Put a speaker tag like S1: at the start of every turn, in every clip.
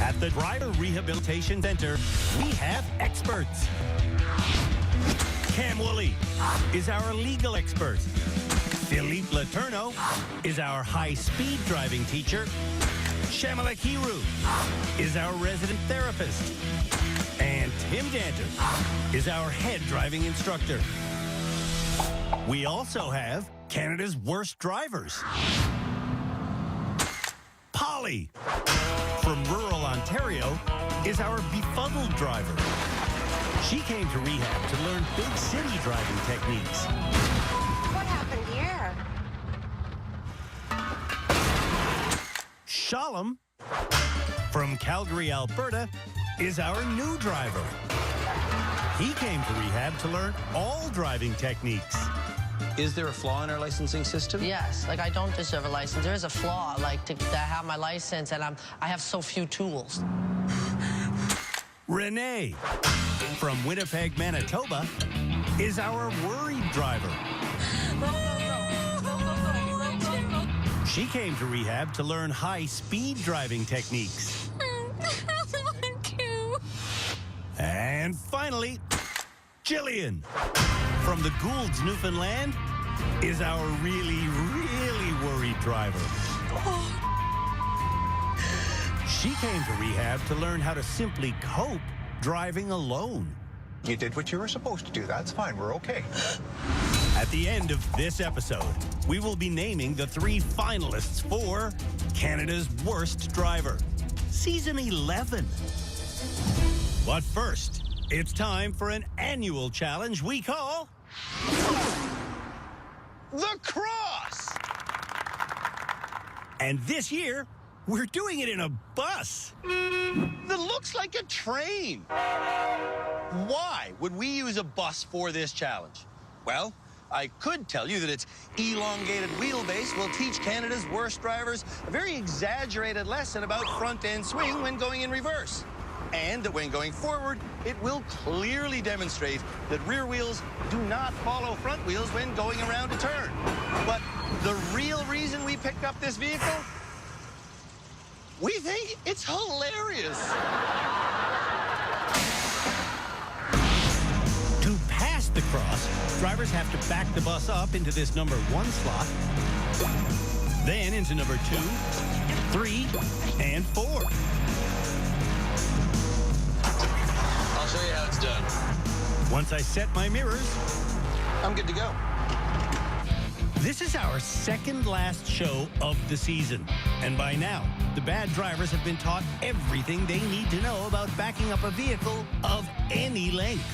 S1: At the Driver Rehabilitation Center, we have experts. Cam Woolley is our legal expert. Philippe Letourneau is our high-speed driving teacher. Shamala Kiru is our resident therapist. And Tim Danter is our head driving instructor. We also have Canada's worst drivers. Polly from rural Ontario is our befuddled driver. She came to rehab to learn big city driving techniques.
S2: What happened here?
S1: Shalom from Calgary, Alberta, is our new driver. He came to rehab to learn all driving techniques.
S3: Is there a flaw in our licensing system?
S4: Yes, like I don't deserve a license. There is a flaw, like to have my license, and I have so few tools.
S1: Renee from Winnipeg, Manitoba, is our worried driver. She came to rehab to learn high-speed driving techniques. And finally, Jillian from the Goulds, Newfoundland, is our really, really worried driver. She came to rehab to learn how to simply cope driving alone.
S5: You did what you were supposed to do. That's fine. We're okay.
S1: At the end of this episode, we will be naming the 3 finalists for Canada's Worst Driver, Season 11. But first, it's time for an annual challenge we call...
S3: The Cross!
S1: And this year, we're doing it in a bus.
S3: That looks like a train. Why would we use a bus for this challenge? Well, I could tell you that its elongated wheelbase will teach Canada's worst drivers a very exaggerated lesson about front-end swing when going in reverse. And that when going forward, it will clearly demonstrate that rear wheels do not follow front wheels when going around a turn. But the real reason we picked up this vehicle? We think it's hilarious.
S1: To pass the cross, drivers have to back the bus up into this number 1 slot, then into number 2, 3, and 4.
S3: I'll show you how it's done.
S1: Once I set my mirrors,
S3: I'm good to go.
S1: this is our second last show of the season. And by now, the bad drivers have been taught everything they need to know about backing up a vehicle of any length.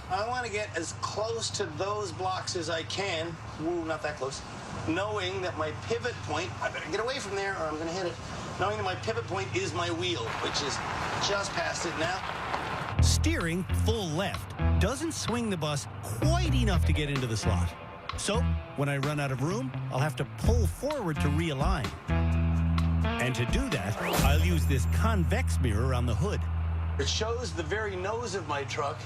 S6: I want to get as close to those blocks as I can. Ooh, not that close. Knowing that my pivot point, I better get away from there or I'm going to hit it. Knowing that my pivot point is my wheel, which is just past it now.
S1: Steering full left doesn't swing the bus quite enough to get into the slot. So, when I run out of room, I'll have to pull forward to realign. And to do that, I'll use this convex mirror on the hood.
S6: It shows the very nose of my truck,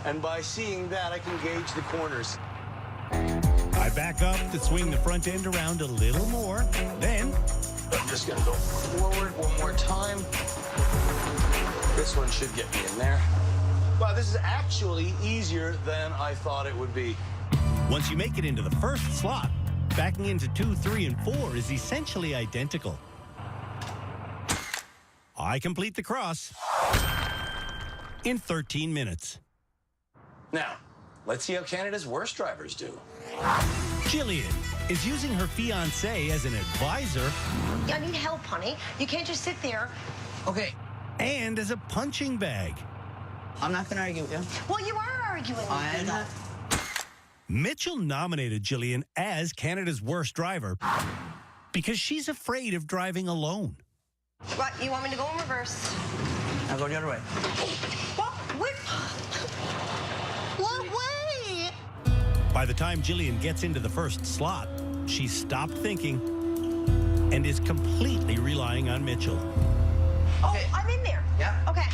S6: and by seeing that, I can gauge the corners.
S1: I back up to swing the front end around a little more. Then,
S6: I'm just going to go forward one more time. This one should get me in there. Wow, this is actually easier than I thought it would be.
S1: once you make it into the first slot, backing into 2, 3, and 4 is essentially identical. I complete the cross in 13 minutes.
S6: Now, let's see how Canada's worst drivers do.
S1: Jillian is using her fiancé as an advisor.
S2: I need help, honey. You can't just sit there.
S7: Okay,
S1: And as a punching bag.
S7: I'm not gonna argue with you.
S2: Well, you are arguing with me,
S7: I'm
S2: though.
S7: not.
S1: Mitchell nominated Jillian as Canada's worst driver because she's afraid of driving alone.
S2: What, you want me to go in reverse?
S7: I'll go the other way.
S2: What? What way?
S1: By the time Jillian gets into the first slot, she's stopped thinking and is completely relying on Mitchell.
S2: Oh,
S7: Okay.
S2: I'm in there.
S7: Yeah.
S2: Okay.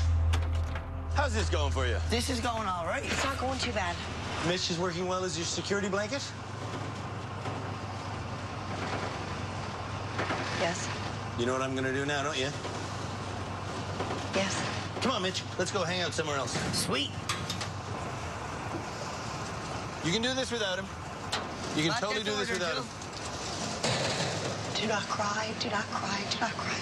S6: How's this going for you?
S7: This is going all right.
S2: It's not going too bad.
S6: Mitch is working well as your security blanket?
S2: Yes.
S6: You know what I'm going to do now, don't you?
S2: Yes.
S6: Come on, Mitch. Let's go hang out somewhere else.
S7: Sweet.
S6: You can do this without him. You can
S7: Lock
S6: totally
S7: that
S6: do this
S7: door,
S6: without
S7: Joe.
S6: him.
S2: Do not cry, do not cry, do not cry.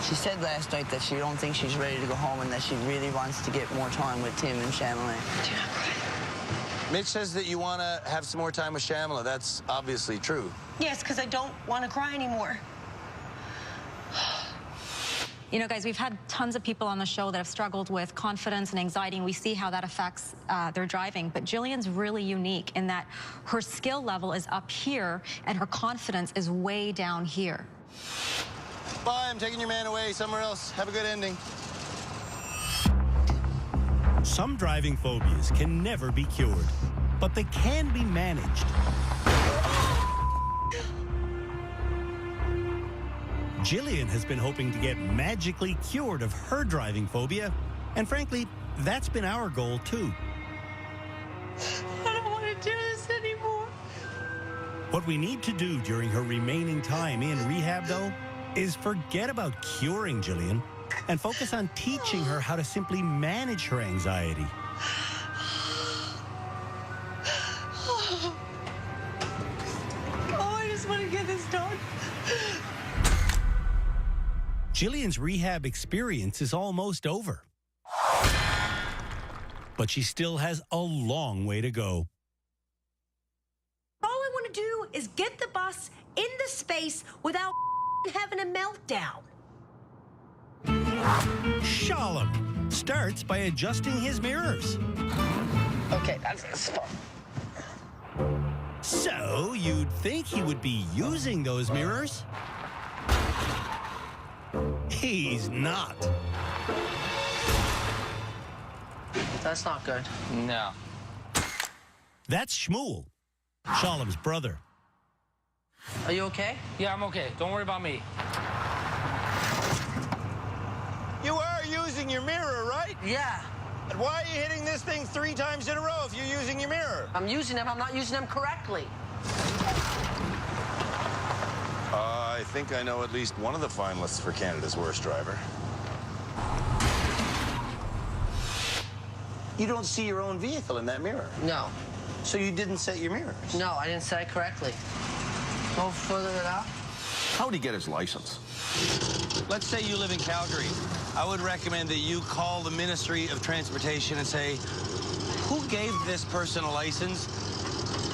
S7: She said last night that she don't think she's ready to go home and that she really wants to get more time with Tim and Shamilay.
S2: Do not cry.
S6: Mitch says that you want to have some more time with Shamila. That's obviously true.
S2: Yes, because I don't want to cry anymore.
S8: You know, guys, we've had tons of people on the show that have struggled with confidence and anxiety, and we see how that affects their driving. But Jillian's really unique in that her skill level is up here and her confidence is way down here.
S6: Bye, I'm taking your man away somewhere else. Have a good ending.
S1: Some driving phobias can never be cured, but they can be managed. Jillian has been hoping to get magically cured of her driving phobia, and frankly, that's been our goal too.
S2: I don't want to do this anymore.
S1: What we need to do during her remaining time in rehab, though, is forget about curing Jillian and focus on teaching her how to simply manage her anxiety.
S2: Oh, I just want to get this done.
S1: Jillian's rehab experience is almost over, but she still has a long way to go.
S9: All I want to do is get the bus in the space without having a meltdown.
S1: Shalom starts by adjusting his mirrors.
S7: Okay, that's fun.
S1: So you'd think he would be using those mirrors. He's not.
S4: That's not good.
S7: No.
S1: That's Shmuel, Shalom's brother.
S4: Are you okay?
S10: Yeah, I'm okay. Don't worry about me.
S6: You are using your mirror, right?
S4: Yeah.
S6: And why are you hitting this thing 3 times in a row if you're using your mirror?
S4: I'm using them. I'm not using them correctly.
S6: I think I know at least one of the finalists for Canada's Worst Driver. You don't see your own vehicle in that mirror.
S4: No.
S6: So you didn't set your mirrors?
S4: No, I didn't say it correctly. Go further it out.
S5: How'd he get his license?
S3: Let's say you live in Calgary. I would recommend that you call the Ministry of Transportation and say, who gave this person a license?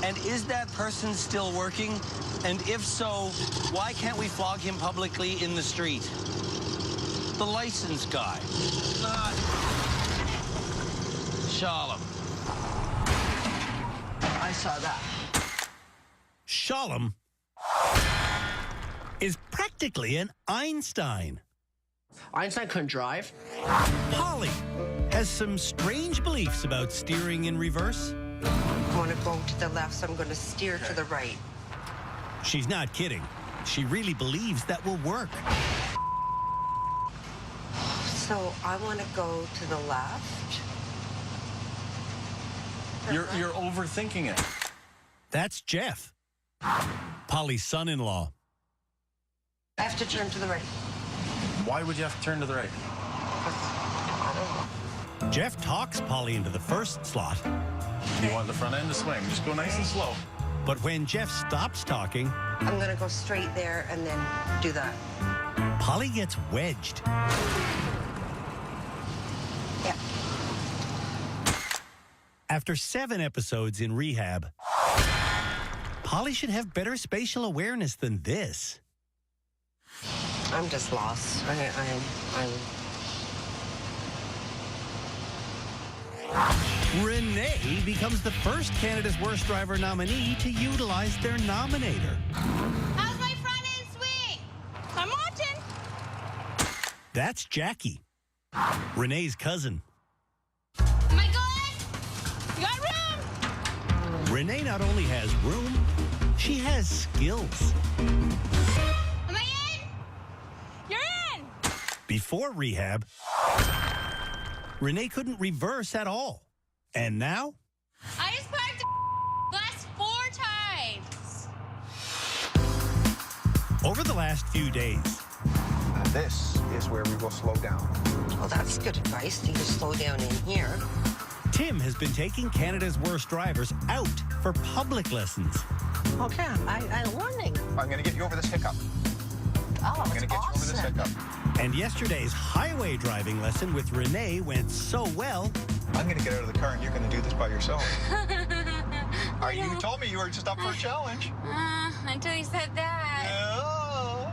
S3: And is that person still working? And if so, why can't we flog him publicly in the street? The license guy, not Shalom.
S4: I saw that.
S1: Shalom is practically an Einstein.
S4: Einstein couldn't drive.
S1: Polly has some strange beliefs about steering in reverse.
S2: I want to go to the left, so I'm going to steer to the right.
S1: She's not kidding. She really believes that will work.
S2: So I want to go to the left.
S5: You're overthinking it.
S1: That's Jeff, Polly's son-in-law.
S2: I have to turn to the right.
S5: Why would you have to turn to the right?
S1: Jeff talks Polly into the first slot,
S5: You want the front end to swing. Just go nice and slow.
S1: but when Jeff stops talking,
S2: I'm going to go straight there and then do that.
S1: Polly gets wedged.
S2: Yeah.
S1: After 7 episodes in rehab, Polly should have better spatial awareness than this.
S2: I'm just lost. I'm
S1: Renee becomes the first Canada's Worst Driver nominee to utilize their nominator.
S11: How's my front end swing? I'm watching.
S1: That's Jackie, Renee's cousin.
S11: Am I good? You got room?
S1: Renee not only has room, she has skills.
S11: Am I in? You're in.
S1: Before rehab, Renee couldn't reverse at all. And now,
S11: I just parked the last 4 times.
S1: over the last few days,
S12: This is where we will slow down.
S2: Well, that's good advice. You can slow down in here.
S1: Tim has been taking Canada's Worst Drivers out for public lessons.
S2: Okay, I'm learning.
S12: I'm going to get you over this hiccup.
S2: Oh,
S12: I'm going to get you over this hiccup.
S1: And yesterday's highway driving lesson with Renee went so well.
S12: I'm going to get out of the car and you're going to do this by yourself. You told me you were just up for a challenge.
S11: Until you said that.
S12: No.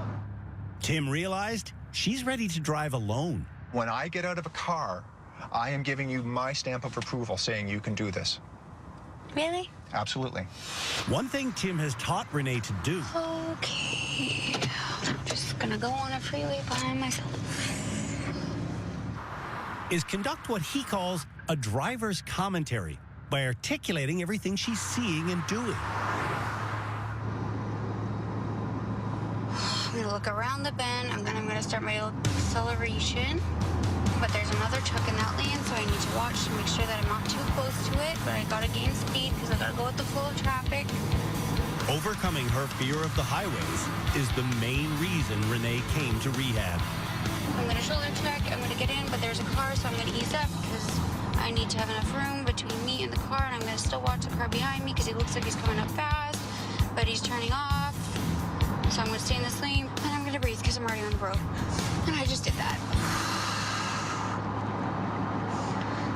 S1: Tim realized she's ready to drive alone.
S12: When I get out of a car, I am giving you my stamp of approval saying you can do this.
S11: Really?
S12: Absolutely.
S1: One thing Tim has taught Renee to do
S11: Okay. I'm just gonna go on a freeway by myself.
S1: is conduct what he calls a driver's commentary by articulating everything she's seeing and doing.
S11: I'm gonna look around the bend. I'm gonna start my acceleration. But there's another truck in that lane, so I need to watch to make sure that I'm not too close to it. But I gotta gain speed because I gotta go with the flow of traffic.
S1: Overcoming her fear of the highways is the main reason Renee came to rehab.
S11: I'm gonna shoulder check. I'm gonna get in, but there's a car, so I'm gonna ease up because I need to have enough room between me and the car. And I'm gonna still watch the car behind me because he looks like he's coming up fast, but he's turning off. So I'm gonna stay in this lane, and I'm gonna breathe because I'm already on the road. And I just did that.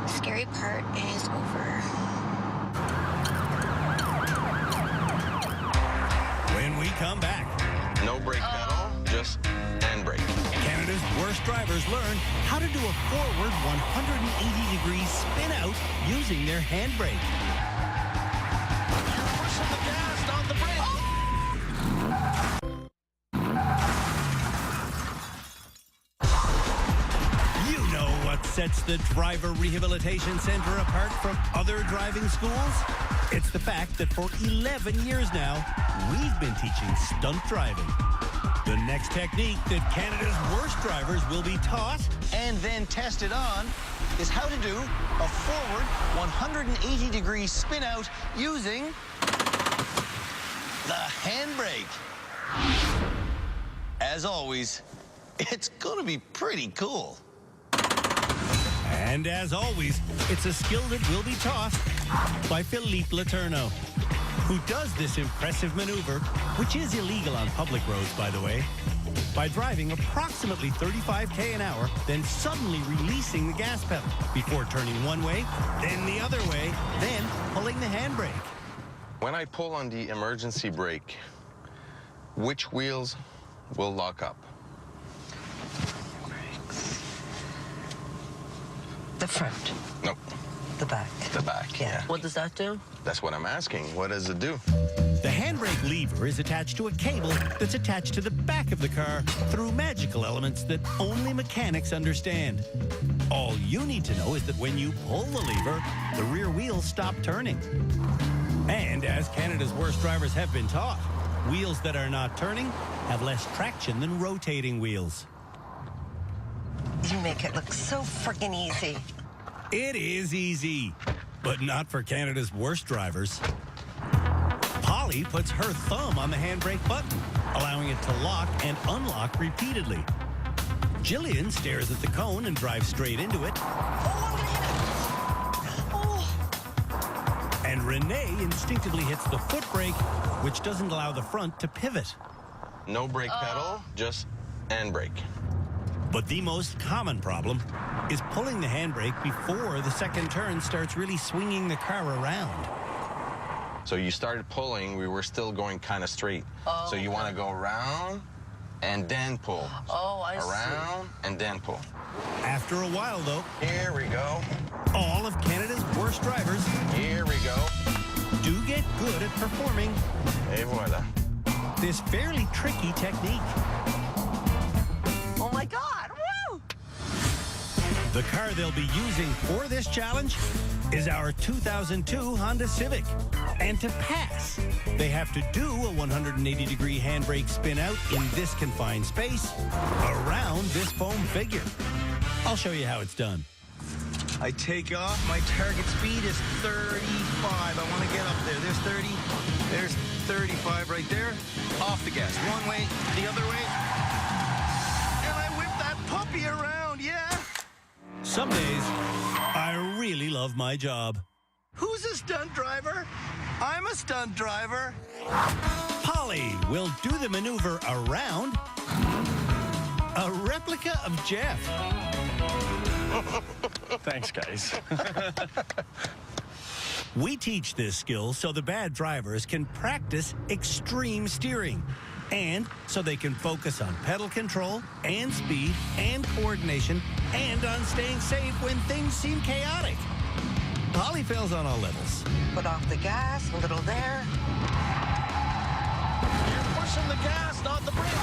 S11: Scary part is over.
S1: When we come back,
S5: No brake pedal, just handbrake.
S1: Canada's Worst Drivers learn how to do a forward 180-degree spin out using their handbrake.
S5: Pushing the gas, not the brake.
S1: You know what sets the Driver Rehabilitation Center apart from other driving schools? It's the fact that for 11 years now, we've been teaching stunt driving. The next technique that Canada's Worst Drivers will be taught
S3: And then tested on is how to do a forward 180-degree spin out using the handbrake. As always, it's gonna be pretty cool.
S1: And as always, it's a skill that will be taught by Philippe Letourneau, who does this impressive maneuver, which is illegal on public roads, by the way, by driving approximately 35k an hour, then suddenly releasing the gas pedal before turning one way, then the other way, then pulling the handbrake.
S5: When I pull on the emergency brake, which wheels will lock up?
S2: The front.
S5: Nope,
S2: The back.
S5: the back. Yeah.
S7: What does that do?
S5: That's what I'm asking. What does it do?
S1: The handbrake lever is attached to a cable that's attached to the back of the car through magical elements that only mechanics understand. All you need to know is that when you pull the lever, the rear wheels stop turning. And as Canada's Worst Drivers have been taught, wheels that are not turning have less traction than rotating wheels.
S2: You make it look so freaking easy.
S1: It is easy, but not for Canada's Worst Drivers. Polly puts her thumb on the handbrake button, allowing it to lock and unlock repeatedly. Jillian stares at the cone and drives straight into it. And Renee instinctively hits the foot brake, which doesn't allow the front to pivot.
S5: No brake pedal, just handbrake.
S1: But the most common problem is pulling the handbrake before the second turn starts really swinging the car around.
S5: So you started pulling, we were still going kind of straight. So you want to go around and then pull.
S7: Oh, I see.
S5: Around and then pull.
S1: After a while, though,
S5: Here we go.
S1: all of Canada's Worst Drivers
S5: Here we go.
S1: do get good at performing
S5: Et voila.
S1: this fairly tricky technique.
S7: Oh my God! Woo!
S1: The car they'll be using for this challenge is our 2002 Honda Civic. And to pass, they have to do a 180-degree handbrake spin out in this confined space around this foam figure. I'll show you how it's done.
S3: I take off. My target speed is 35. I want to get up there. There's 30. There's 35 right there. Off the gas. One way, the other way. And I
S1: Some days, I really love my job.
S3: Who's a stunt driver? I'm a stunt driver.
S1: Polly will do the maneuver around a replica of Jeff.
S13: Thanks, guys.
S1: We teach this skill so the bad drivers can practice extreme steering and so they can focus on pedal control and speed and coordination and on staying safe when things seem chaotic. Polly fails on all levels.
S7: Put off the gas, a little there.
S13: You're pushing the gas, not the brake.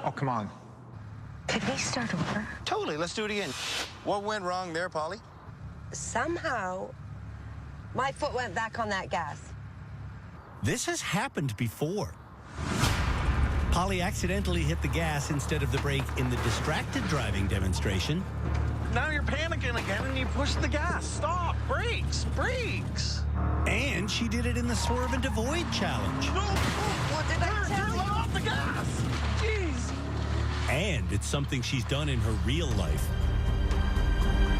S12: Oh, come on.
S9: Could we start over?
S6: Totally. Let's do it again. What went wrong there, Polly?
S9: Somehow, my foot went back on that gas.
S1: This has happened before. Polly accidentally hit the gas instead of the brake in the distracted driving demonstration.
S13: Now you're panicking again and you push the gas. Stop. Brakes. Brakes.
S1: And she did it in the swerve and avoid challenge.
S13: No.
S9: What did I tell you?
S13: Let off the gas. Jeez.
S1: And it's something she's done in her real life.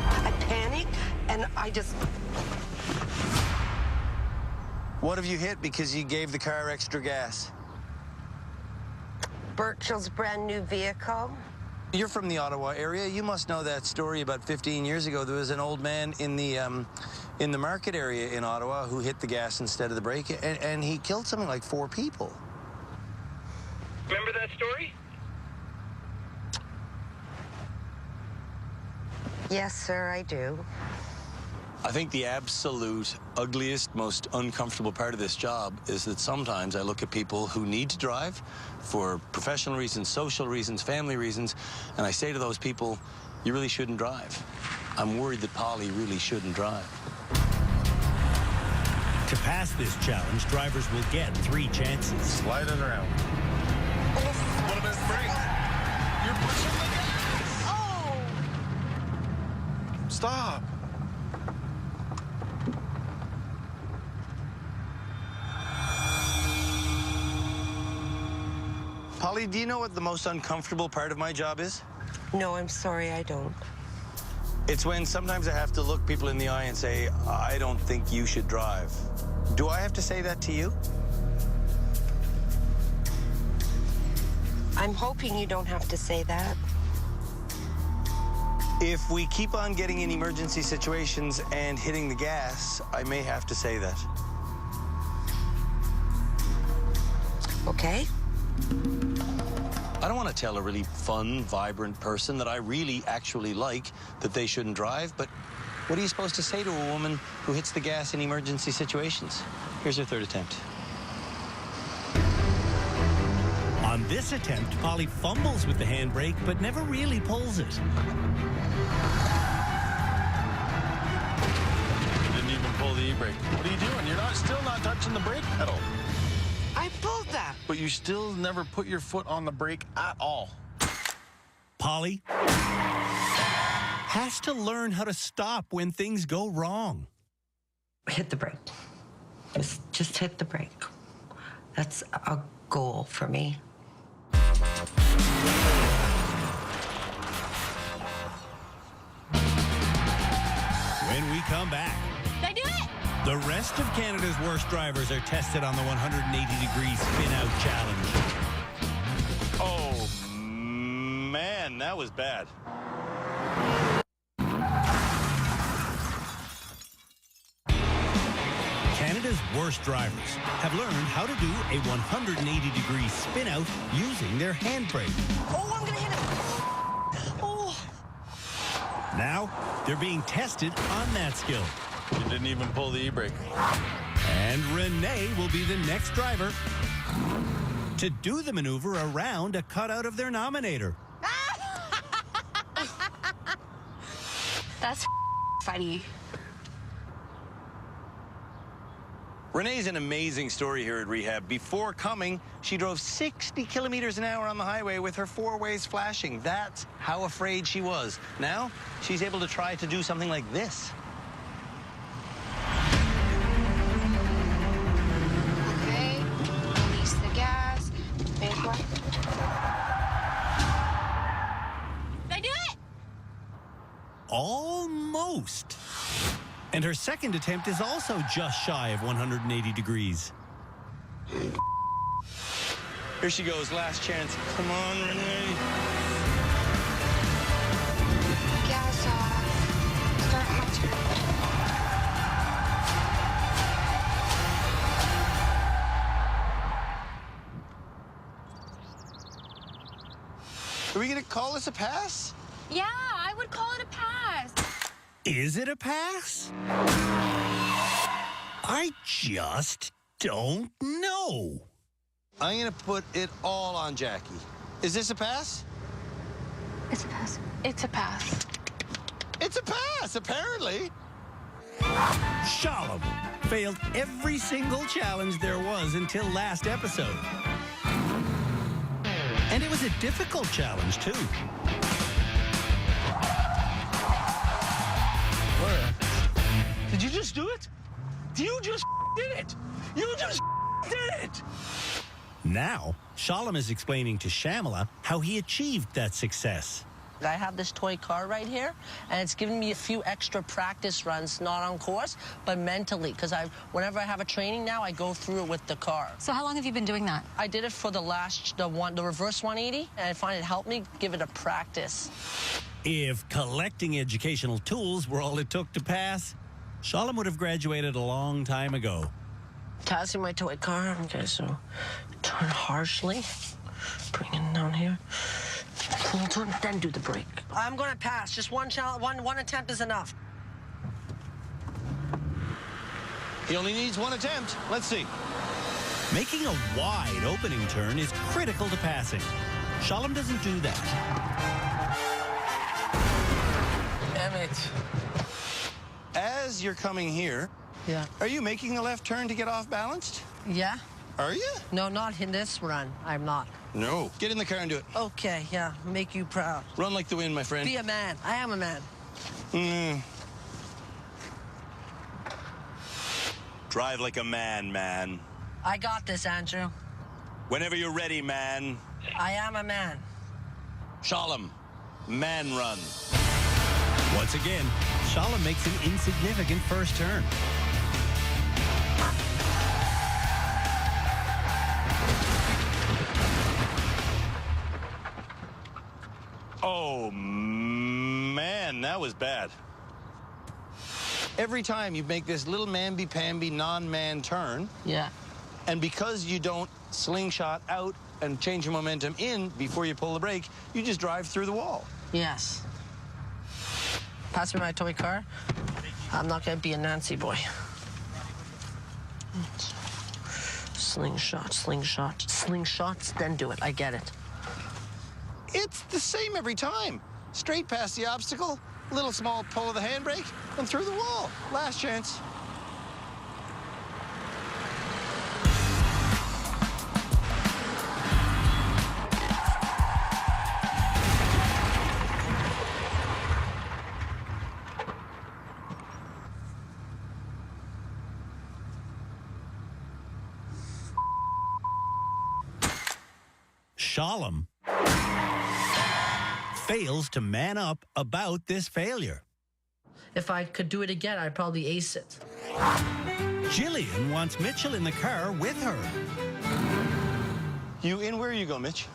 S9: I panicked and I just...
S6: What have you hit because you gave the car extra gas?
S9: Birchall's brand new vehicle.
S6: You're from the Ottawa area. You must know that story about 15 years ago. There was an old man in the market area in Ottawa who hit the gas instead of the brake, and he killed something like 4 people.
S10: Remember that story?
S9: Yes, sir, I do.
S3: I think the absolute ugliest, most uncomfortable part of this job is that sometimes I look at people who need to drive for professional reasons, social reasons, family reasons, and I say to those people, you really shouldn't drive. I'm worried that Polly really shouldn't drive.
S1: To pass this challenge, drivers will get 3 chances.
S13: Slide it around. What about the brake? You're pushing the gas.
S9: Oh!
S13: Stop.
S6: Polly, do you know what the most uncomfortable part of my job is?
S9: No, I'm sorry, I don't.
S6: It's when sometimes I have to look people in the eye and say, I don't think you should drive. Do I have to say that to you?
S9: I'm hoping you don't have to say that.
S6: If we keep on getting in emergency situations and hitting the gas, I may have to say that.
S9: Okay?
S3: I don't want to tell a really fun, vibrant person that I really actually like that they shouldn't drive, but what are you supposed to say to a woman who hits the gas in emergency situations? Here's her 3rd attempt.
S1: On this attempt, Polly fumbles with the handbrake, but never really pulls it.
S13: You didn't even pull the e-brake. What are you doing? You're still not touching the brake pedal.
S7: I pulled that.
S13: But you still never put your foot on the brake at all.
S1: Polly has to learn how to stop when things go wrong.
S9: Hit the brake. Just hit the brake. That's a goal for me.
S1: When we come back,
S11: Did I do it?
S1: the rest of Canada's worst drivers are tested on the 180-degree spin-out challenge.
S3: Oh, man, that was bad.
S1: Canada's worst drivers have learned how to do a 180-degree spin-out using their handbrake.
S9: Oh, I'm gonna hit him. Oh.
S1: Now, they're being tested on that skill.
S13: You didn't even pull the e-brake.
S1: And Renee will be the next driver to do the maneuver around a cutout of their nominator.
S11: That's funny.
S3: Renee's an amazing story here at rehab. Before coming, she drove 60 kilometers an hour on the highway with her 4 ways flashing. That's how afraid she was. Now, she's able to try to do something like this.
S11: Okay, release the gas.
S1: coast. And her second attempt is also just shy of 180 degrees.
S3: Here she goes, last chance. Come on, Renee.
S11: Gas off. Start my turn.
S3: Are we going to call this a pass?
S11: Yeah, I would call it a pass.
S1: Is it a pass? I just don't know.
S3: I'm going to put it all on Jackie. Is this a pass?
S11: It's a pass. It's a pass.
S3: It's a pass, apparently.
S1: Shalom failed every single challenge there was until last episode. And it was a difficult challenge, too.
S6: Where? Did you just do it? You just did it. You just did it.
S1: Now, Shalom is explaining to Shamala how he achieved that success.
S4: I have this toy car right here, and it's given me a few extra practice runs, not on course, but mentally, because whenever I have a training now, I go through it with the car.
S8: So how long have you been doing that?
S4: I did it for the reverse 180, and I find it helped me give it a practice.
S1: If collecting educational tools were all it took to pass, Shalom would have graduated a long time ago.
S4: Passing my toy car. Okay, so turn harshly, bring it down here. Full turn, then do the brake. I'm gonna pass. Just one attempt is enough.
S3: He only needs one attempt. Let's see.
S1: Making a wide opening turn is critical to passing. Shalom doesn't do that.
S6: Emmett.
S3: As you're coming here,
S4: Yeah.
S3: are you making a left turn to get off balanced?
S4: Yeah?
S3: Are you?
S4: No, not in this run. I'm not.
S3: No. Get in the car and do it.
S4: Okay, yeah. Make you proud.
S3: Run like the wind, my friend.
S4: Be a man. I am a man.
S3: Drive like a man, man.
S4: I got this, Andrew.
S3: Whenever you're ready, man.
S4: I am a man.
S3: Shalom, man run.
S1: Once again, Shalom makes an insignificant first turn.
S3: Oh, man, that was bad. Every time you make this little mamby-pamby non-man turn,
S4: yeah,
S3: and because you don't slingshot out and change your momentum in before you pull the brake, you just drive through the wall.
S4: Yes. Pass me my toy car. I'm not gonna be a Nancy boy. Slingshot, slingshot, slingshots, then do it. I get it.
S3: It's the same every time. Straight past the obstacle, little small pull of the handbrake, and through the wall. Last chance.
S1: Shalom fails to man up about this failure.
S4: If I could do it again, I'd probably ace it.
S1: Jillian wants Mitchell in the car with her.
S3: You in? Where you go, Mitch?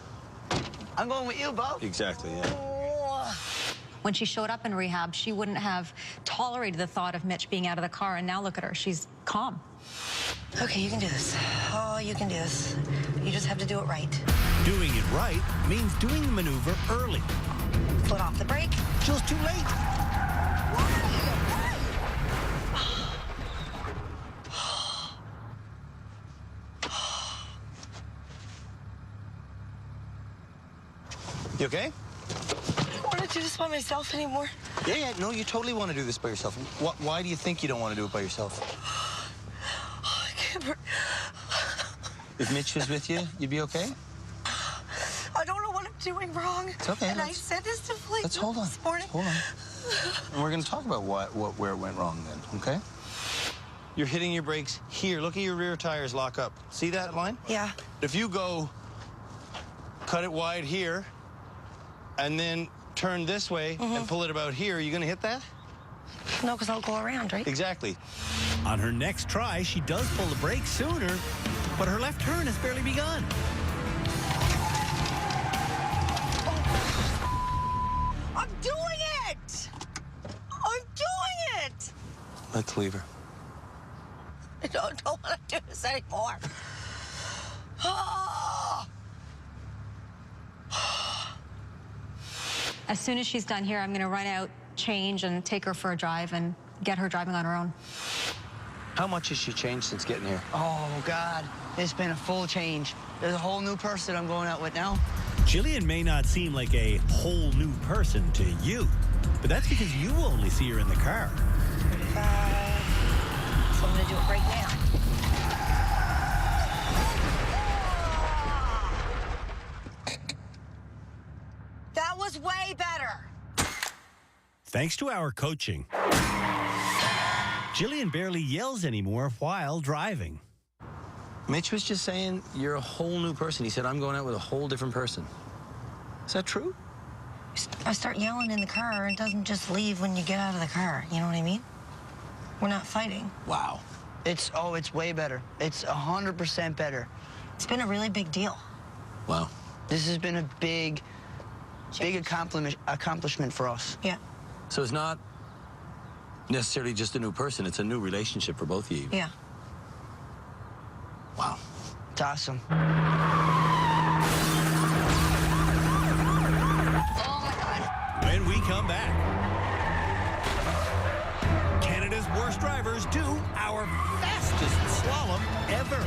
S7: I'm going with you, Bo.
S3: Exactly, yeah.
S8: When she showed up in rehab, she wouldn't have tolerated the thought of Mitch being out of the car, and now look at her. She's calm.
S2: Okay, you can do this. Oh, you can do this. You just have to do it right.
S1: Doing it right means doing the maneuver early.
S2: Foot off the brake.
S1: Just too late.
S3: You okay?
S2: I don't want to do this by myself anymore.
S3: Yeah, no, you totally want to do this by yourself. Why do you think you don't want to do it by yourself?
S2: I can't.
S3: If Mitch was with you, you'd be okay?
S2: I don't know what I'm doing wrong.
S3: It's okay.
S2: And I said this to Blake
S3: Let's hold on.
S2: this morning.
S3: Hold on. And we're going to talk about where it went wrong then, okay? You're hitting your brakes here. Look at your rear tires lock up. See that line?
S2: Yeah.
S3: If you go cut it wide here and then turn this way and pull it about here, are you going to hit that?
S4: No, because I'll go around, right?
S3: Exactly.
S1: On her next try, she does pull the brake sooner, but her left turn has barely begun.
S4: I'm doing it! I'm doing it!
S3: Let's leave her.
S4: I don't want to do this anymore.
S8: As soon as she's done here, I'm going to run out, change, and take her for a drive and get her driving on her own.
S3: How much has she changed since getting here?
S7: Oh, God. It's been a full change. There's a whole new person I'm going out with now.
S1: Jillian may not seem like a whole new person to you, but that's because you only see her in the car.
S4: So I'm going to do it right now. That was way better.
S1: Thanks to our coaching, Jillian barely yells anymore while driving.
S3: Mitch was just saying you're a whole new person. He said, I'm going out with a whole different person. Is that true?
S2: I start yelling in the car, and it doesn't just leave when you get out of the car. You know what I mean? We're not fighting.
S3: Wow.
S7: It's way better. It's 100% better.
S2: It's been a really big deal.
S3: Wow.
S7: This has been a big accomplishment for us.
S2: Yeah.
S3: So it's not necessarily just a new person. It's a new relationship for both of you.
S2: Yeah.
S3: Wow.
S7: It's awesome.
S11: Oh, my God.
S1: When we come back, Canada's worst drivers do our fastest slalom ever.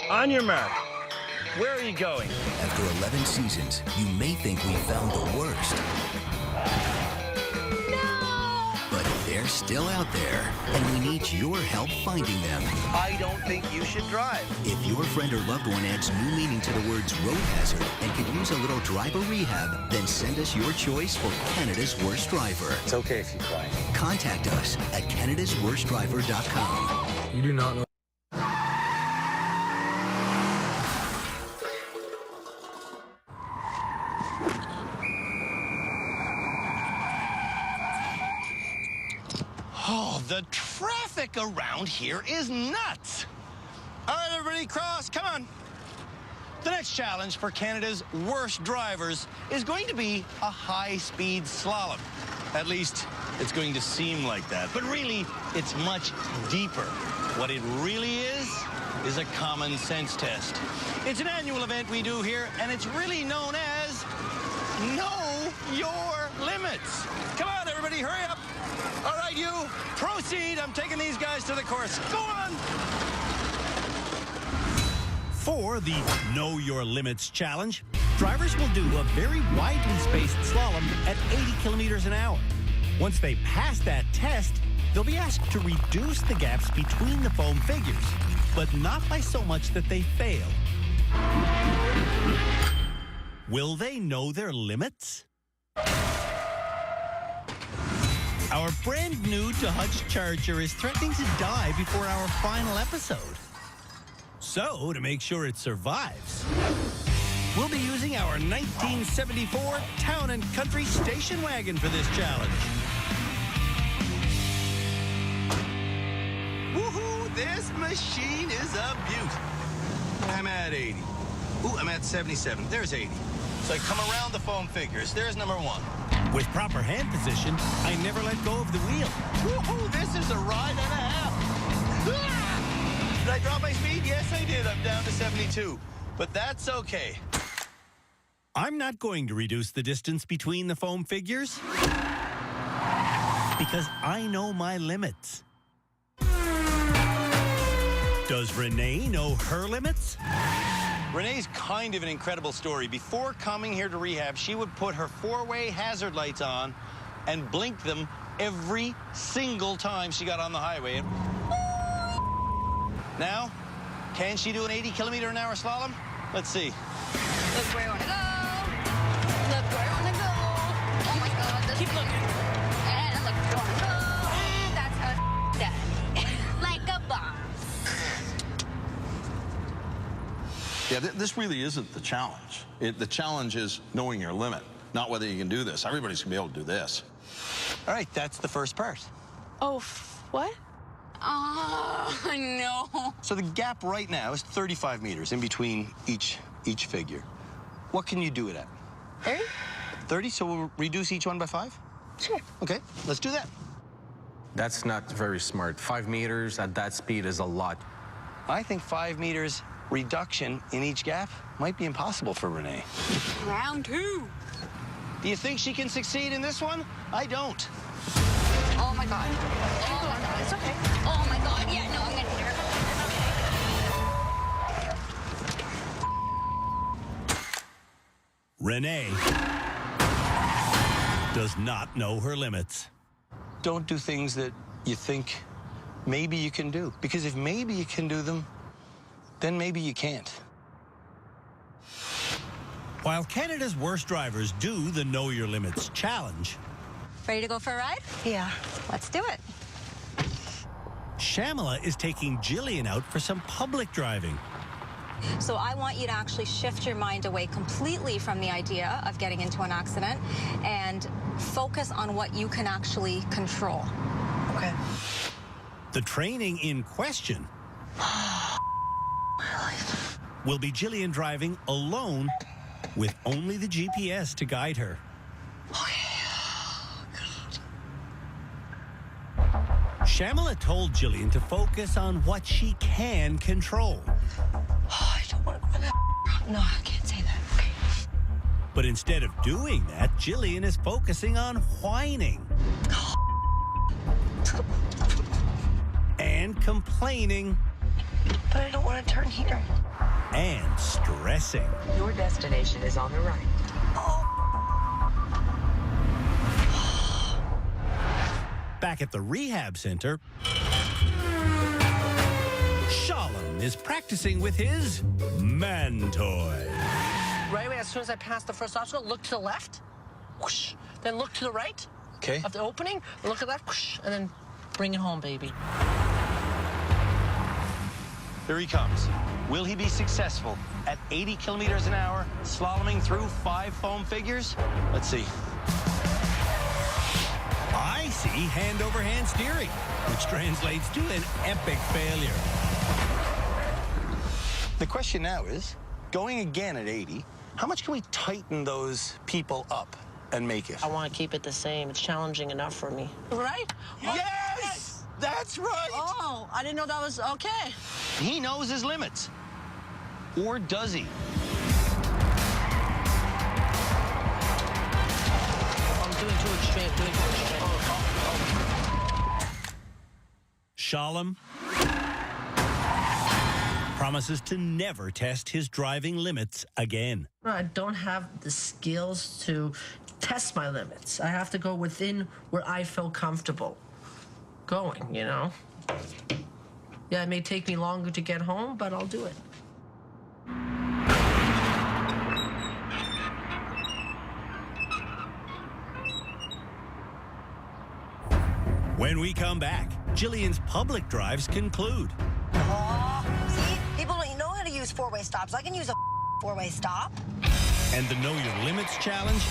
S10: On your mark. Where are you going?
S14: After 11 seasons, you may think we found the worst.
S9: No!
S14: But they're still out there, and we need your help finding them.
S6: I don't think you should drive.
S14: If your friend or loved one adds new meaning to the words road hazard and could use a little driver rehab, then send us your choice for Canada's Worst Driver.
S3: It's okay if you cry.
S14: Contact us at canadasworstdriver.com.
S12: You do not know.
S3: Oh, the traffic around here is nuts. All right, everybody, cross. Come on. The next challenge for Canada's worst drivers is going to be a high-speed slalom. At least, it's going to seem like that. But really, it's much deeper. What it really is a common sense test. It's an annual event we do here, and it's really known as Know Your Limits. Come on, everybody, hurry up. All right, you, proceed. I'm taking these guys to the course. Go on.
S1: For the Know Your Limits challenge, drivers will do a very widely spaced slalom at 80 kilometers an hour. Once they pass that test, they'll be asked to reduce the gaps between the foam figures, but not by so much that they fail. Will they know their limits? Our brand new Dodge Charger is threatening to die before our final episode. So, to make sure it survives, we'll be using our 1974 Town and Country station wagon for this challenge.
S3: Woohoo! This machine is a beaut. I'm at 80. Ooh, I'm at 77. There's 80. So I come around the foam figures. There's number 1.
S1: With proper hand position, I never let go of the wheel.
S3: Woohoo! This is a ride and a half. Ah! Did I drop my speed? Yes, I did. I'm down to 72. But that's okay.
S1: I'm not going to reduce the distance between the foam figures because I know my limits. Does Renee know her limits?
S3: Renee's kind of an incredible story. Before coming here to rehab, she would put her 4-way hazard lights on and blink them every single time she got on the highway. And now, can she do an 80-kilometer-an-hour slalom? Let's see.
S11: Look where I want to go. Look where I want to go. Oh, my God. Keep looking. And look where I want to go. And that's how it's done. Like a boss.
S5: Yeah, this really isn't the challenge. The challenge is knowing your limit, not whether you can do this. Everybody's going to be able to do this.
S3: All right, that's the first part.
S4: Oh, what?
S11: No.
S3: So the gap right now is 35 meters in between each figure. What can you do it at?
S4: 30?
S3: 30, so we'll reduce each one by 5?
S4: Sure.
S3: Okay, let's do that.
S5: That's not very smart. 5 meters at that speed is a lot.
S3: I think 5 meters reduction in each gap might be impossible for Renee.
S11: Round 2.
S3: Do you think she can succeed in this one? I don't.
S11: Oh my God. Oh my God.
S4: It's okay.
S11: Oh my God. Yeah, no, I'm gonna hit her.
S1: Renee does not know her limits.
S3: Don't do things that you think maybe you can do. Because if maybe you can do them, then maybe you can't.
S1: While Canada's worst drivers do the Know Your Limits challenge,
S8: Ready to go for a ride?
S2: Yeah.
S8: Let's do it.
S1: Shamala is taking Jillian out for some public driving.
S8: So I want you to actually shift your mind away completely from the idea of getting into an accident and focus on what you can actually control.
S2: Okay.
S1: The training in question will be Jillian driving alone with only the GPS to guide her. Shamala told Jillian to focus on what she can control.
S2: I don't want to go that. No, I can't say that. Okay.
S1: But instead of doing that, Jillian is focusing on whining and complaining
S2: But I don't want to turn here.
S1: and stressing.
S15: Your destination is on the right.
S1: Back at the rehab center, Shalom is practicing with his man toy.
S4: Right away, as soon as I pass the first obstacle, look to the left, whoosh, then look to the right.
S3: Okay.
S4: Of the opening, look at that, whoosh, and then bring it home, baby.
S3: Here he comes. Will he be successful at 80 kilometers an hour, slaloming through 5 foam figures? Let's see.
S1: I see hand-over-hand steering, which translates to an epic failure.
S3: The question now is, going again at 80, how much can we tighten those people up and make it?
S4: I want to keep it the same. It's challenging enough for me. Right?
S3: Yes! That's right!
S4: Oh, I didn't know that was okay.
S3: He knows his limits. Or does he?
S4: I'm doing too extreme,
S1: Shalom promises to never test his driving limits again.
S4: I don't have the skills to test my limits. I have to go within where I feel comfortable going, you know? Yeah, it may take me longer to get home, but I'll do it.
S1: When we come back, Jillian's public drives conclude.
S2: See? People don't know how to use four-way stops. I can use a four-way stop.
S1: And the Know Your Limits challenge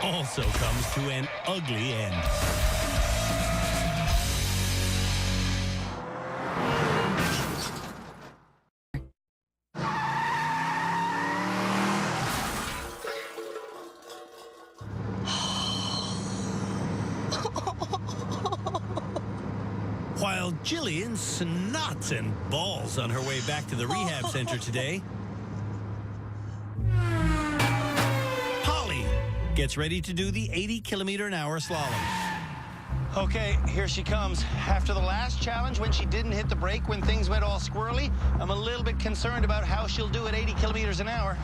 S1: also comes to an ugly end. While Jillian snots and balls on her way back to the rehab center today, Polly gets ready to do the 80-kilometer-an-hour slalom.
S3: Okay, here she comes. After the last challenge, when she didn't hit the brake, when things went all squirrely, I'm a little bit concerned about how she'll do at 80 kilometers an hour.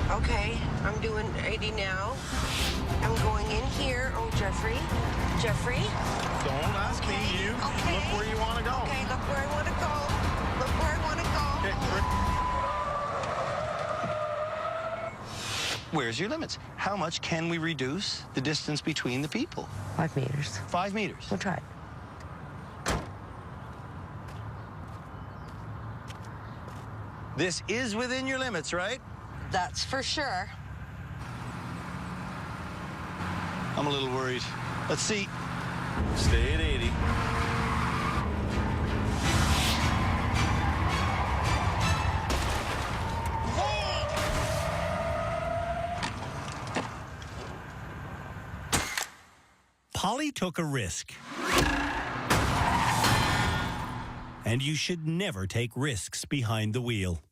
S9: Okay, I'm doing 80 now. I'm going in here. Oh, Jeffrey. Jeffrey?
S12: Don't ask me, you.
S9: Okay.
S12: Look where you want to go.
S9: Okay, look where I want to go. Look where I want to go.
S3: Where's your limits? How much can we reduce the distance between the people?
S15: 5 meters.
S3: 5 meters.
S15: We'll try it.
S3: This is within your limits, right?
S4: That's for sure.
S3: I'm a little worried. Let's see. Stay at 80.
S1: Polly took a risk. And you should never take risks behind the wheel.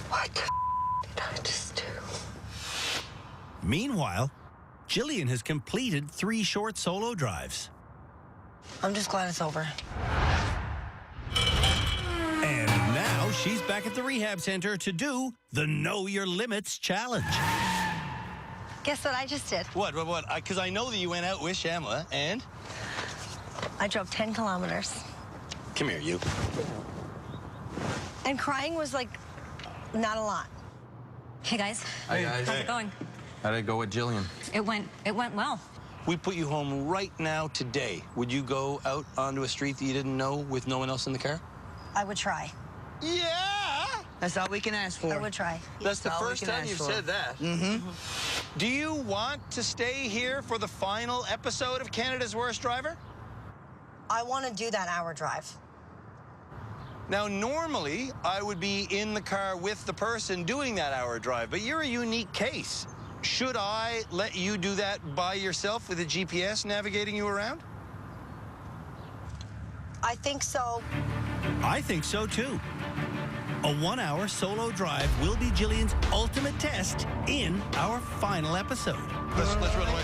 S4: What the did I just do?
S1: Meanwhile, Jillian has completed 3 short solo drives.
S2: I'm just glad it's over.
S1: And now she's back at the rehab center to do the Know Your Limits challenge.
S2: Guess what I just did?
S3: What? Because I know that you went out with Shamla, and?
S2: I drove 10 kilometers.
S3: Come here, you.
S2: And crying was like, not a lot.
S8: Hey, guys.
S5: Hi, guys.
S8: How's it going?
S5: How'd it go with Jillian?
S8: It went well.
S3: We put you home right now today. Would you go out onto a street that you didn't know with no one else in the car?
S2: I would try.
S3: Yeah!
S7: That's all we can ask for.
S2: I would try.
S3: That's the
S7: all we
S3: first
S7: can
S3: time
S7: ask
S3: you've
S7: for.
S3: said that.
S7: Mm-hmm.
S3: Do you want to stay here for the final episode of Canada's Worst Driver?
S2: I want to do that hour drive.
S3: Now, normally, I would be in the car with the person doing that hour drive, but you're a unique case. Should I let you do that by yourself with a GPS navigating you around?
S2: I think so.
S1: I think so, too. A 1-hour solo drive will be Jillian's ultimate test in our final episode.
S3: Let's run away.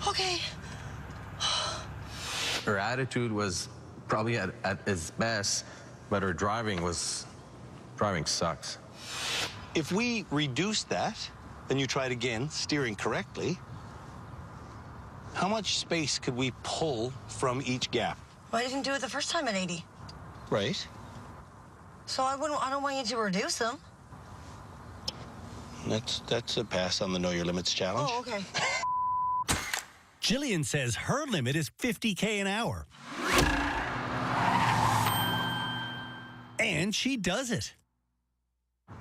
S2: Okay.
S5: Her attitude was probably at its best, but her driving sucks.
S3: If we reduce that, and you tried again, steering correctly, how much space could we pull from each gap?
S2: Well, I didn't do it the first time at 80.
S3: Right.
S2: So I don't want you to reduce them.
S3: That's a pass on the Know Your Limits challenge.
S2: Oh, okay.
S1: Jillian says her limit is 50K an hour. And she does it.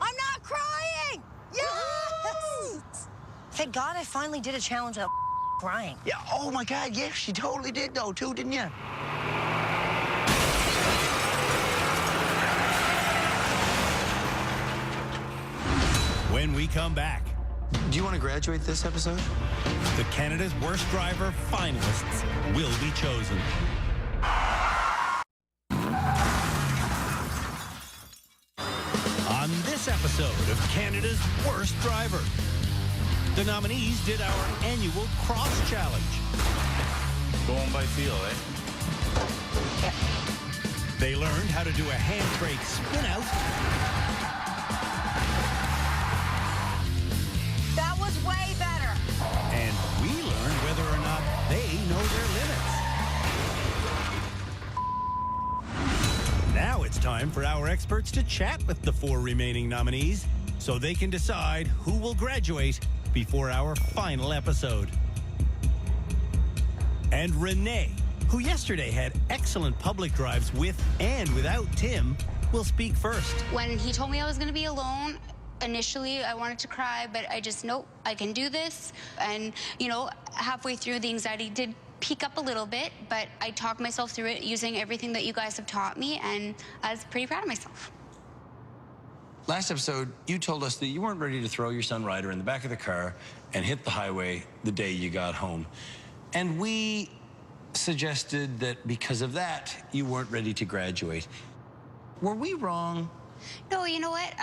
S2: I'm not crying! Yes! Thank God I finally did a challenge without crying.
S7: Yeah. Oh my God. Yes, you totally did though, too, didn't you?
S1: When we come back,
S3: Do you want to graduate this episode?
S1: the Canada's Worst Driver finalists will be chosen. On this episode of Canada's Worst Driver, the nominees did our annual cross challenge.
S10: Going by feel, eh?
S1: They learned how to do a handbrake spin out.
S2: That was way better.
S1: And we learned whether or not they know their limits. Now it's time for our experts to chat with the 4 remaining nominees so they can decide who will graduate before our final episode. And Renee, who yesterday had excellent public drives with and without Tim, will speak first.
S11: When he told me I was going to be alone, initially I wanted to cry, but I just, nope, I can do this. And, you know, halfway through, the anxiety did peak up a little bit, but I talked myself through it using everything that you guys have taught me, and I was pretty proud of myself.
S3: Last episode, you told us that you weren't ready to throw your son Ryder in the back of the car and hit the highway the day you got home. And we suggested that because of that, you weren't ready to graduate. Were we wrong?
S11: No, you know what?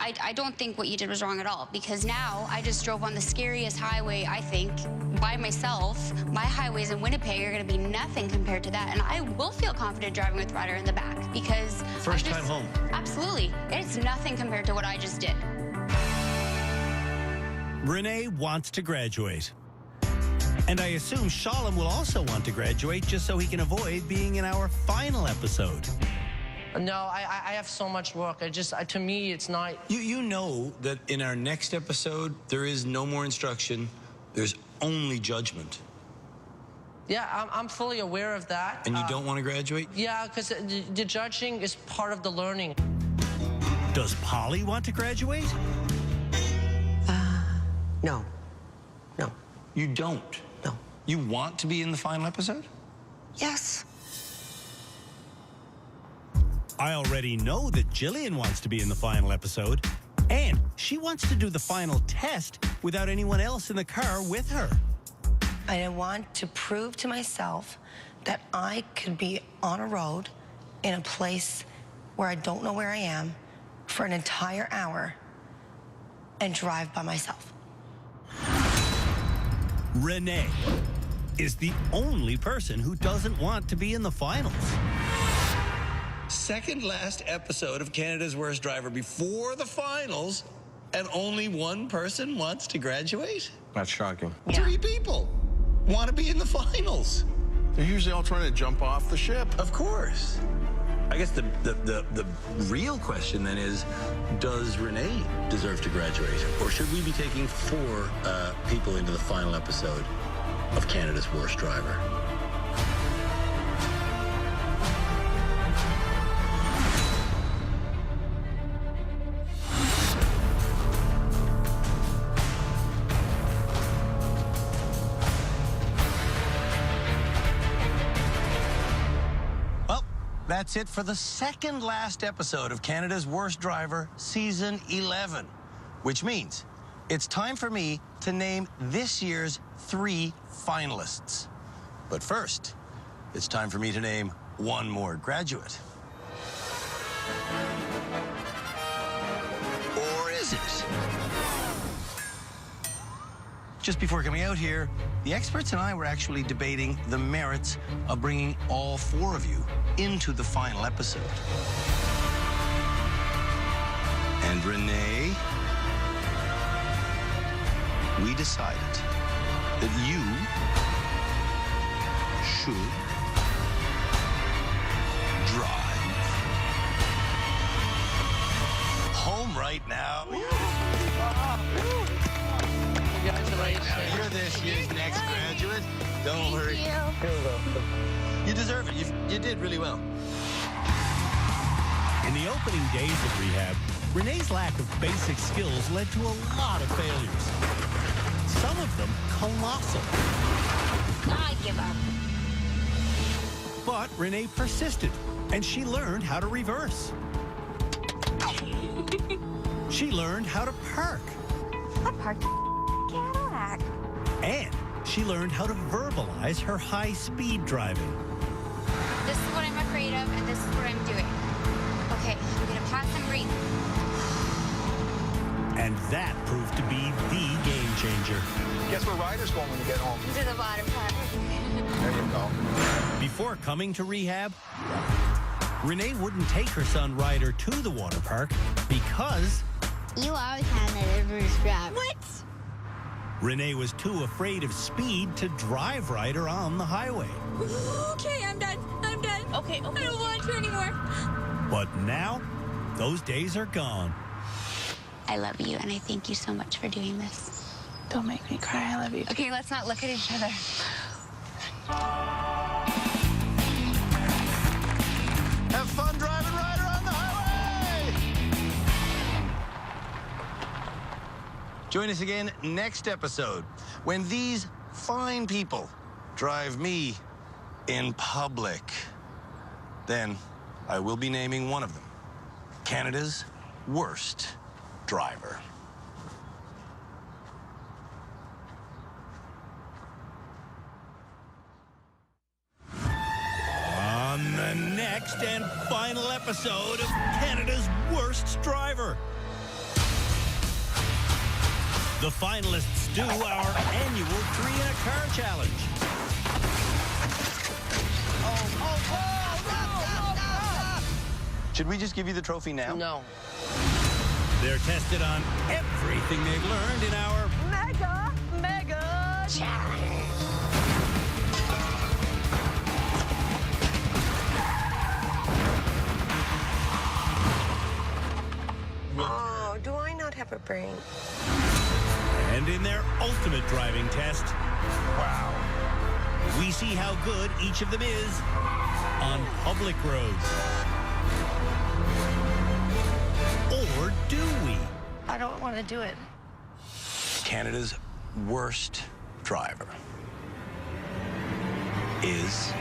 S11: I don't think what you did was wrong at all, because now I just drove on the scariest highway, I think, by myself. My highways in Winnipeg are going to be nothing compared to that, and I will feel confident driving with Ryder in the back, because...
S3: First time home.
S11: Absolutely. It's nothing compared to what I just did.
S1: Renee wants to graduate. And I assume Shalom will also want to graduate just so he can avoid being in our final episode.
S4: No, I have so much work. To me, it's not.
S3: You know that in our next episode, there is no more instruction. There's only judgment.
S4: Yeah, I'm fully aware of that.
S3: And you don't want to graduate?
S4: Yeah, because the judging is part of the learning.
S1: Does Polly want to graduate?
S4: No. No.
S3: You don't?
S4: No.
S3: You want to be in the final episode?
S4: Yes.
S1: I already know that Jillian wants to be in the final episode, and she wants to do the final test without anyone else in the car with her.
S2: I want to prove to myself that I could be on a road in a place where I don't know where I am for an entire hour and drive by myself.
S1: Renee is the only person who doesn't want to be in the finals.
S3: Second last episode of Canada's Worst Driver before the finals, and only one person wants to graduate?
S5: That's shocking.
S2: Yeah.
S3: 3 people want to be in the finals.
S13: They're usually all trying to jump off the ship.
S3: Of course. I guess the real question then is, does Renee deserve to graduate? Or should we be taking 4 people into the final episode of Canada's Worst Driver? That's it for the second last episode of Canada's Worst Driver, Season 11, which means it's time for me to name this year's 3 finalists. But first, it's time for me to name one more graduate. Or is it? Just before coming out here, the experts and I were actually debating the merits of bringing all 4 of you into the final episode. And Renee, we decided that you should drive home right now.
S4: Congratulations.
S3: Now you're this year's next graduate. Don't worry.
S11: Thank you.
S3: You're welcome. You deserve it. You did really well.
S1: In the opening days of rehab, Renee's lack of basic skills led to a lot of failures. Some of them colossal.
S11: I give up.
S1: But Renee persisted, and she learned how to reverse. She learned how to park.
S11: I parked Cadillac.
S1: And she learned how to verbalize her high-speed driving.
S11: This is what I'm afraid of, and this is what I'm doing. Okay, I'm gonna pass and breathe.
S1: And that proved to be the game changer.
S12: Guess where Ryder's going when you get home?
S11: To the bottom part.
S12: There you go.
S1: Before coming to rehab, Renee wouldn't take her son Ryder to the water park because
S11: You always had that reverse drive. What?
S1: Renee was too afraid of speed to drive Ryder on the highway.
S11: Okay, I'm done. I'm done. Okay. I don't want to anymore.
S1: But now, those days are gone.
S11: I love you, and I thank you so much for doing this.
S16: Don't make me cry. I love you.
S11: Okay, let's not look at each other.
S3: Have fun driving Ryder on the highway! Join us again next episode when these fine people drive me in public. Then I will be naming one of them Canada's worst driver.
S1: On the next and final episode of Canada's Worst Driver. The finalists do our annual 3-in-a-car challenge.
S3: Should we just give you the trophy now?
S4: No.
S1: They're tested on everything they've learned in our
S9: Mega challenge.
S2: brain.
S1: And in their ultimate driving test, wow, we see how good each of them is on public roads. Or do we?
S2: I don't want to do it.
S3: Canada's worst driver is